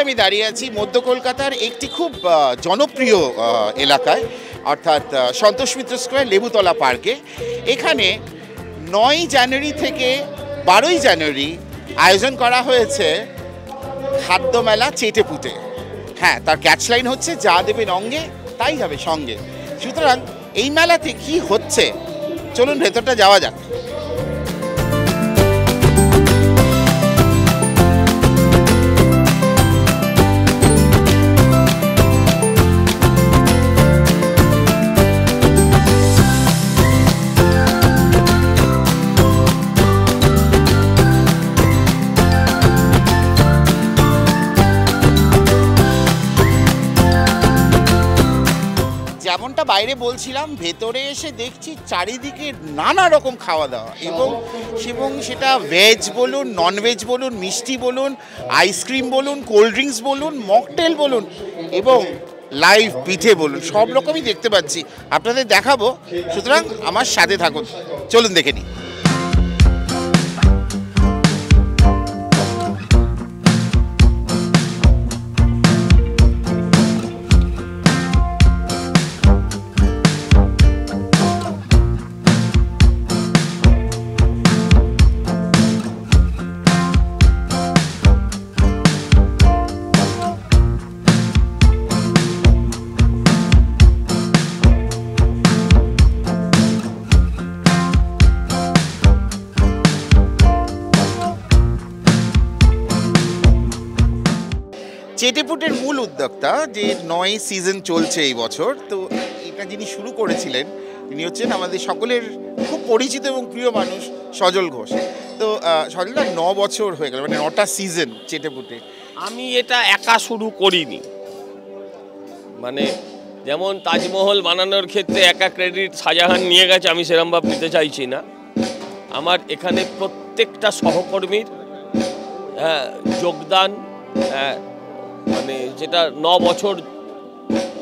আমি দাঁড়িয়ে আছি মধ্য কলকাতার একটি খুব জনপ্রিয় এলাকায়, অর্থাৎ সন্তোষ মিত্র স্কোয়ার লেবুতলা পার্কে। এখানে 9 জানুয়ারি থেকে 12ই জানুয়ারি আয়োজন করা হয়েছে খাদ্যমেলা চেটেপুটে। হ্যাঁ, তার ক্যাচলাইন হচ্ছে যা দেবেন অঙ্গে তাই হবে সঙ্গে। সুতরাং এই মেলাতে কি হচ্ছে চলুন ভেতরটা যাওয়া যাক। যেমনটা বাইরে বলছিলাম, ভেতরে এসে দেখছি চারিদিকে নানা রকম খাওয়া দাওয়া, এবং সেটা ভেজ বলুন, নন ভেজ বলুন, মিষ্টি বলুন, আইসক্রিম বলুন, কোল্ড ড্রিঙ্কস বলুন, মকটেল বলুন এবং লাইভ পিঠে বলুন, সব রকমই দেখতে পাচ্ছি। আপনাদের দেখাবো, সুতরাং আমার সাথে থাকুন, চলুন দেখে নিই। চেটেপুটের মূল উদ্যোক্তা, যে 9 সিজন চলছে এই বছর, তো এটা যিনি শুরু করেছিলেন তিনি হচ্ছেন আমাদের সকলের খুব পরিচিত এবং প্রিয় মানুষ সজল ঘোষ। তো সজলদা, 9 বছর হয়ে গেল, মানে 9টা সিজন চেটেপুটে। আমি এটা একা শুরু করিনি, মানে যেমন তাজমহল বানানোর ক্ষেত্রে একা ক্রেডিট শাহজাহান নিয়ে গেছে, আমি সেরমভাবে নিতে চাইছি না। আমার এখানে প্রত্যেকটা সহকর্মীর যোগদান, মানে যেটা 9 বছর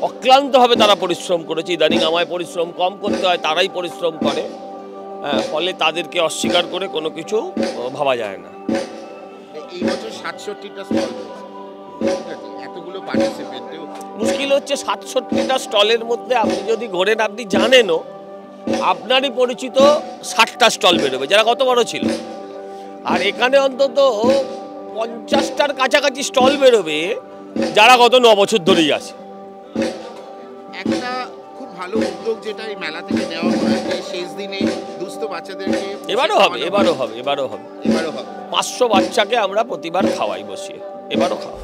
অক্লান্তভাবে তারা পরিশ্রম করেছে। ইদানিং আমায় পরিশ্রম কম করতে হয়, তারাই পরিশ্রম করে, ফলে তাদেরকে অস্বীকার করে কোনো কিছু ভাবা যায় না। এই বছর 67টা স্টল, এতগুলো পার্টিসিপেন্ট। মুশকিল হচ্ছে 67টা স্টলের মধ্যে আপনি যদি ঘোরেন, আপনি জানেনও আপনারই পরিচিত 60টা স্টল বেরোবে যারা কত বড় ছিল, আর এখানে অন্তত 50টার কাছাকাছি স্টল বেরোবে যারা গত 9 বছর ধরেই আছে। একটা খুব ভালো উদ্যোগ যেটা এই মেলা থেকে নেওয়া হয়, যে শেষ দিনে দুস্থ বাচ্চাদেরকে এবারও হবে 500 বাচ্চাকে আমরা প্রতিবার খাওয়াই বসিয়ে, এবারও খাওয়া।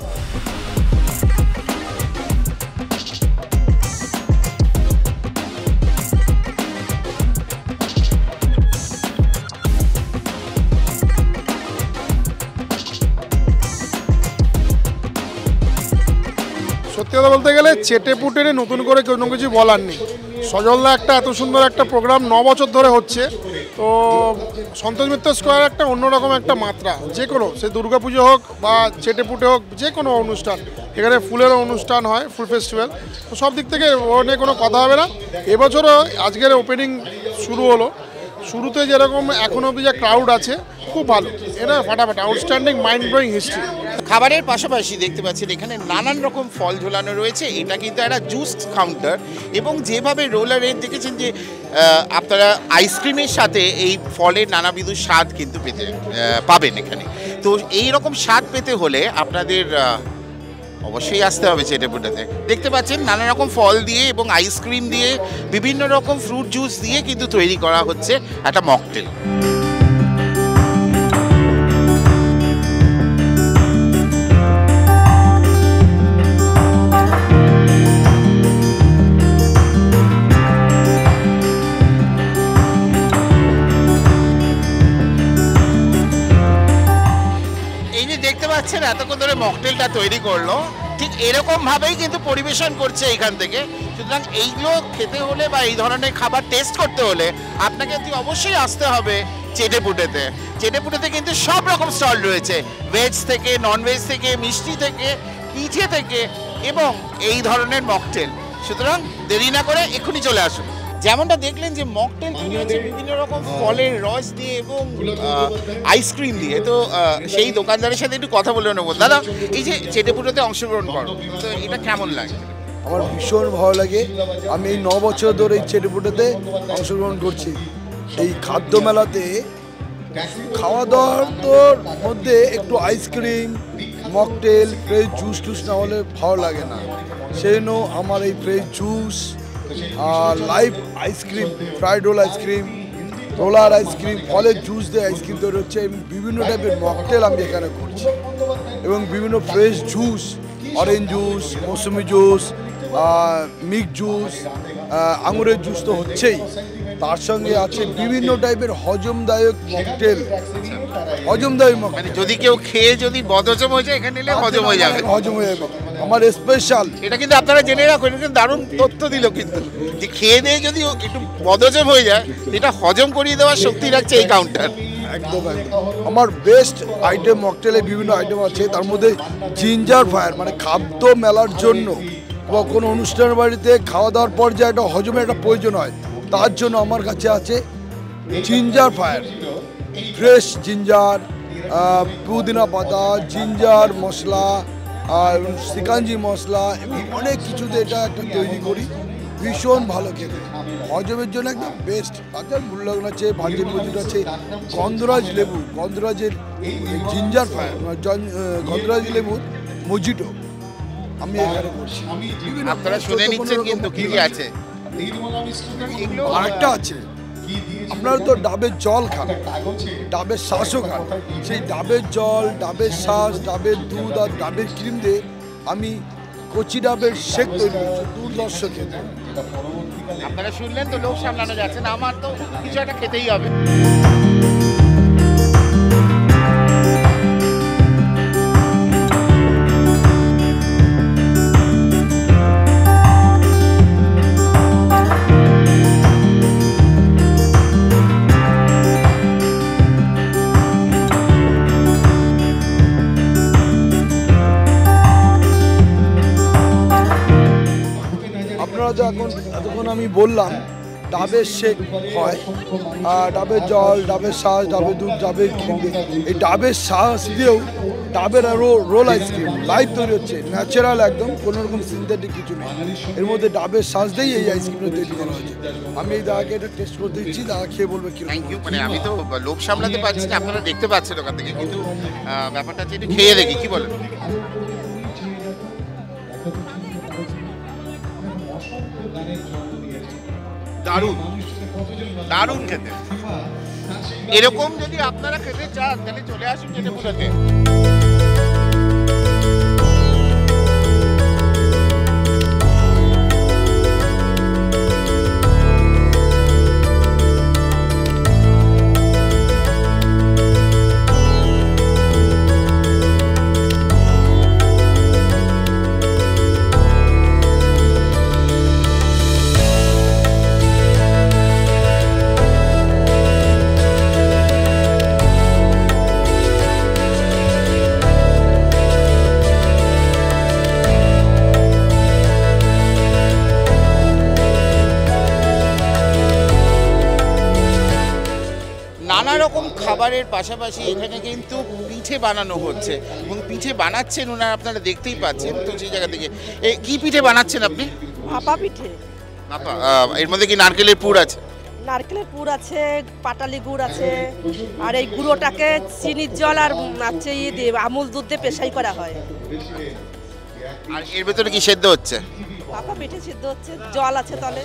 সত্যি কথা বলতে গেলে চেটেপুটে নতুন করে কোনো কিছু বলার নেই। সজলদা একটা এত সুন্দর একটা প্রোগ্রাম 9 বছর ধরে হচ্ছে, তো সন্তোষ মিত্র স্কোয়ার একটা অন্যরকম একটা মাত্রা। যে কোনো, সে দুর্গাপুজো হোক বা চেটেপুটে হোক, যে কোনো অনুষ্ঠান, এখানে ফুলেরও অনুষ্ঠান হয়, ফুল ফেস্টিভ্যাল, তো সব দিক থেকে ও নিয়ে কোনো কথা হবে না। এবছরও আজকের ওপেনিং শুরু হলো, শুরুতে যেরকম এখনও অবধি যে ক্রাউড আছে খুব ভালো, এটা ফাটাফাটি আউটস্ট্যান্ডিং মাইন্ড ব্লোয়িং হিস্ট্রি। খাবারের পাশাপাশি দেখতে পাচ্ছেন এখানে নানান রকম ফল ঝোলানো রয়েছে। এটা কিন্তু একটা জুস কাউন্টার, এবং যেভাবে রোলারের দেখেছেন যে আপনারা আইসক্রিমের সাথে এই ফলের নানাবিধ স্বাদ কিন্তু পাবেন এখানে। তো এই রকম স্বাদ পেতে হলে আপনাদের অবশ্যই আসতে হবে চেটেপুটেতে। দেখতে পাচ্ছেন নানা রকম ফল দিয়ে এবং আইসক্রিম দিয়ে, বিভিন্ন রকম ফ্রুট জুস দিয়ে কিন্তু তৈরি করা হচ্ছে একটা মকটেল। এতক্ষণ ধরে মকটেলটা তৈরি করলো, ঠিক এরকম ভাবেই কিন্তু পরিবেশন করছে এইখান থেকে। সুতরাং এইগুলো খেতে হলে বা এই ধরনের খাবার টেস্ট করতে হলে আপনাকে অবশ্যই আসতে হবে চেটেপুটেতে। চেটেপুটেতে কিন্তু সব রকম স্টল রয়েছে, ভেজ থেকে, নন ভেজ থেকে, মিষ্টি থেকে, পিঠে থেকে এবং এই ধরনের মকটেল। সুতরাং দেরি না করে এক্ষুনি চলে আসুন। যেমনটা দেখলেন যে মকটেল তৈরি হচ্ছে বিভিন্ন রকম ফলের রস দিয়ে এবং আইসক্রিম দিয়ে। তো সেই দোকানদারের সাথে একটু কথা বলে নেবো। দাদা, এই যে চেটেপুটোতে অংশগ্রহণ করো, তো এটা কেমন লাগে? আমার ভীষণ ভালো লাগে। আমি এই 9 বছর ধরে এই চেটেপুটোতে অংশগ্রহণ করছি। এই খাদ্য মেলাতে খাওয়া দাওয়ার তোর মধ্যে একটু আইসক্রিম, মকটেল, ফ্রেশ জুস টুস না হলে ভালো লাগে না। সেই জন্য আমার এই ফ্রেশ জুস আর live ice cream, fried roll ice cream, roller ice cream, ফলের জুস দিয়ে আইসক্রিম তৈরি হচ্ছে এবং বিভিন্ন টাইপের মকটেল আমি এখানে করছি এবং বিভিন্ন ফ্রেশ জুস, অরেঞ্জ জুস, মৌসুমি জুস, মিক্স জুস, আঙুরের জুস তো হচ্ছেই, তার সঙ্গে আছে বিভিন্ন টাইপের হজমদায়ক মকটেল। হজমদায়ক মানে মকটেল যদি কেউ খেয়ে যদি বদহজম হয়ে যায় এখানে এলে হজম হয়ে যাবে। হজম হয়ে যাবে। আমার স্পেশাল এটা কিন্তু আপনারা জেনে রাখুন, এটা কিন্তু দারুণ তথ্য দিল কিন্তু, যে খেয়ে দিয়ে যদি একটু বদহজম হয়ে যায় এটা হজম করিয়ে দেওয়ার শক্তি রাখছে এই কাউন্টার। একদম একদম আমার বেস্ট আইটেম মকটেলে বিভিন্ন আইটেম আছে, তার মধ্যে জিঞ্জার ফায়ার, মানে খাদ্য মেলার জন্য বা কোনো অনুষ্ঠান বাড়িতে খাওয়া দাওয়ার পর যে একটা হজমের একটা প্রয়োজন হয়, তার জন্য আমার কাছে আছে জিঞ্জার ফায়ার, ফ্রেশ জিঞ্জার, পুদিনা পাতা, জিঞ্জার মশলা, আর সিকাঞ্জি মশলা এবং অনেক কিছুতে এটা একটা তৈরি করি, ভীষণ ভালো খেতে, হজমের জন্য একদম বেস্ট। তাছাড়া বুল্লগন আছে, ভার্জিন মজুদ আছে, গন্ধরাজ লেবু, গন্ধরাজের জিঞ্জার ফায়ার, গন্ধরাজ লেবুর মজিটো আমি এখানে করছি। আপনারা শুনে নিচ্ছেন কিন্তু কি কি আছে। আরেকটা আছে, আপনারা তো ডাবের জল খান, ডাবের শ্বাসও খান, সেই ডাবের জল, ডাবের শ্বাস, ডাবের দুধ আর ডাবের ক্রিম দিয়ে আমি কচি ডাবের শেক তৈরি করছি, দুর্ধর্ষ খেতে। আপনারা শুনলেন তো, লোক সামলানো যাচ্ছে না, আমার তো কিছু একটা খেতেই হবে। এতক্ষণ আমি বললাম ডাবের শেক হয়, ডাবের জল, ডাবের শ্বাস, ডাবের দুধ, ডাবের ক্রিম দিয়ে, এই ডাবের শ্বাস দিয়েও ডাবের আরও রোল আইসক্রিম লাইভ তৈরি হচ্ছে, ন্যাচারাল একদম, কোনো রকম সিনথেটিক কিছু নেই, এর মধ্যে ডাবের শ্বাস দিয়েই এই আইসক্রিমটা তৈরি করা হয়েছে। আমি এই দাদাকে এটা টেস্ট করতে দিচ্ছি, দাদা খেয়ে বলবে কি। Thank you. মানে আমি তো লোভ সামলাতে পারছি না, আপনারা দেখতে পাচ্ছেন ওখান থেকে, কিন্তু ব্যাপারটা হচ্ছে একটু খেয়ে দেখি, কি বলেন? দারুণ দারুণ খেতে। এরকম যদি আপনারা খেতে চান তাহলে চলে আসুন চেটেপুটোতে। নানা রকম খাবারের পাশাপাশি এখানে কিন্তু পিঠে বানানো হচ্ছে এবং পিঠে বানাচ্ছেন ওনারা, আপনারা দেখতেই পাচ্ছেন। তো সেই জায়গা থেকে কি পিঠে বানাচ্ছেন আপনি? ভাপা পিঠে। ভাপা, এর মধ্যে কি নারকেলের পুর আছে? নারকেলের পুর আছে, পাটালি গুড় আছে, আর এই গুঁড়োটাকে চিনির জল আর আছে ইয়ে দিয়ে আমুল দুধ দিয়ে পেশাই করা হয়। আর এর ভেতরে কি সেদ্ধ হচ্ছে? ভাপা পিঠে সিদ্ধ হচ্ছে, জল আছে তলে।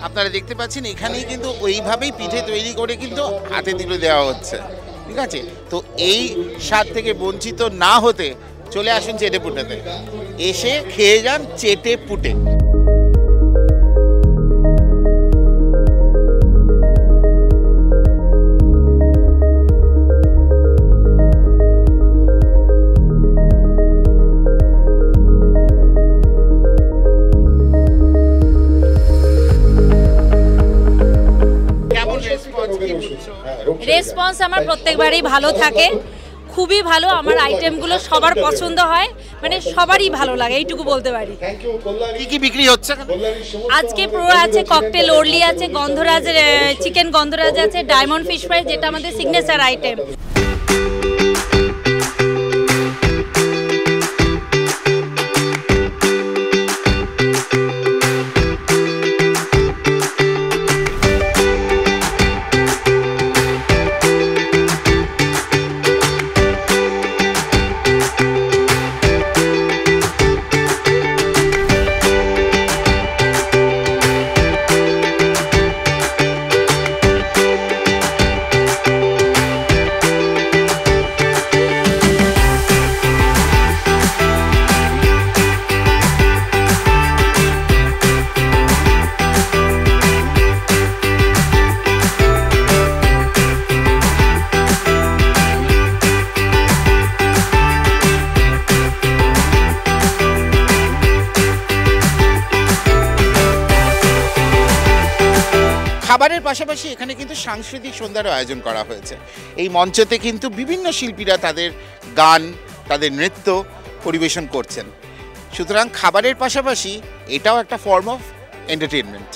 আপনারা দেখতে পাচ্ছেন এখানেই কিন্তু ওইভাবেই পিঠে তৈরি করে কিন্তু হাতে তুলে দেওয়া হচ্ছে, ঠিক আছে? তো এই স্বাদ থেকে বঞ্চিত না হতে চলে আসুন চেটেপুটোতে, এসে খেয়ে যান চেটেপুটে। রেসপন্স আমার প্রত্যেকবারই ভালো থাকে, খুবই ভালো। আমার আইটেমগুলো সবার পছন্দ হয়, মানে সবারই ভালো লাগে, এইটুকু বলতে পারি। কি কি বিক্রি হচ্ছে? আজকে প্রো আছে, ককটেল ওরলি আছে, গন্ধরাজ চিকেন গন্ধরাজ আছে, ডায়মন্ড ফিশ ফ্রাই যেটা আমাদের সিগনেচার আইটেম। খাবারের পাশাপাশি এখানে কিন্তু সাংস্কৃতিক সন্ধ্যারও আয়োজন করা হয়েছে। এই মঞ্চতে কিন্তু বিভিন্ন শিল্পীরা তাদের গান, তাদের নৃত্য পরিবেশন করছেন। সুতরাং খাবারের পাশাপাশি এটাও একটা ফর্ম অফ এন্টারটেনমেন্ট।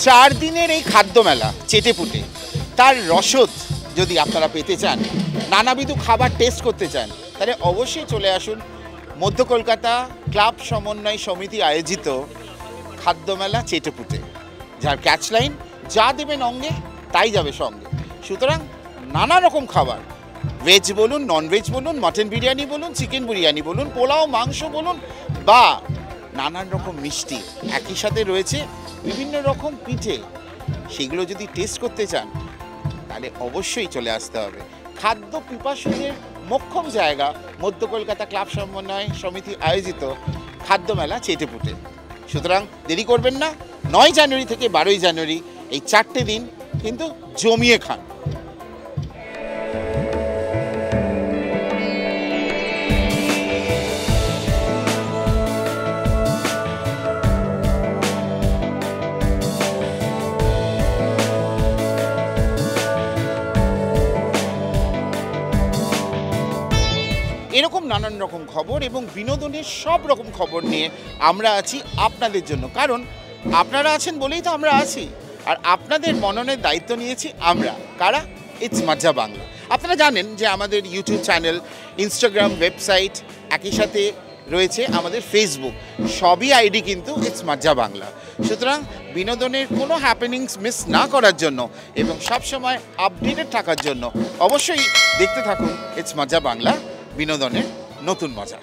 চার দিনের এই খাদ্য মেলা চেটেপুটে, তার রসদ যদি আপনারা পেতে চান, নানাবিধ খাবার টেস্ট করতে চান, তাহলে অবশ্যই চলে আসুন মধ্য কলকাতা ক্লাব সমন্বয় সমিতি আয়োজিত খাদ্য মেলা চেটেপুটে, যার ক্যাচলাইন যা দেবেন অঙ্গে তাই যাবে সঙ্গে। সুতরাং নানা রকম খাবার, ভেজ বলুন, ননভেজ বলুন, মাটন বিরিয়ানি বলুন, চিকেন বিরিয়ানি বলুন, পোলাও মাংস বলুন, বা নানান রকম মিষ্টি, একই সাথে রয়েছে বিভিন্ন রকম পিঠে, সেগুলো যদি টেস্ট করতে চান তাহলে অবশ্যই চলে আসতে হবে। খাদ্য পিপাসুদের মোক্ষম জায়গা মধ্য কলকাতা ক্লাব সমন্বয় সমিতি আয়োজিত খাদ্য মেলা চেটেপুটে। সুতরাং দেরি করবেন না, 9 জানুয়ারি থেকে 12 জানুয়ারি এই 4টে দিন কিন্তু জমিয়ে খান। এরকম নানান রকম খবর এবং বিনোদনের সব রকম খবর নিয়ে আমরা আছি আপনাদের জন্য, কারণ আপনারা আছেন বলেই তো আমরা আছি। আর আপনাদের মননের দায়িত্ব নিয়েছি আমরা, কারা? ইটস মজ্জা বাংলা। আপনারা জানেন যে আমাদের ইউটিউব চ্যানেল, ইনস্টাগ্রাম, ওয়েবসাইট, একই সাথে রয়েছে আমাদের ফেসবুক, সবই আইডি কিন্তু ইটস মজ্জা বাংলা। সুতরাং বিনোদনের কোনো হ্যাপেনিংস মিস না করার জন্য এবং সবসময় আপডেটেড থাকার জন্য অবশ্যই দেখতে থাকুন ইটস মজ্জা বাংলা, বিনোদনের নতুন মজা।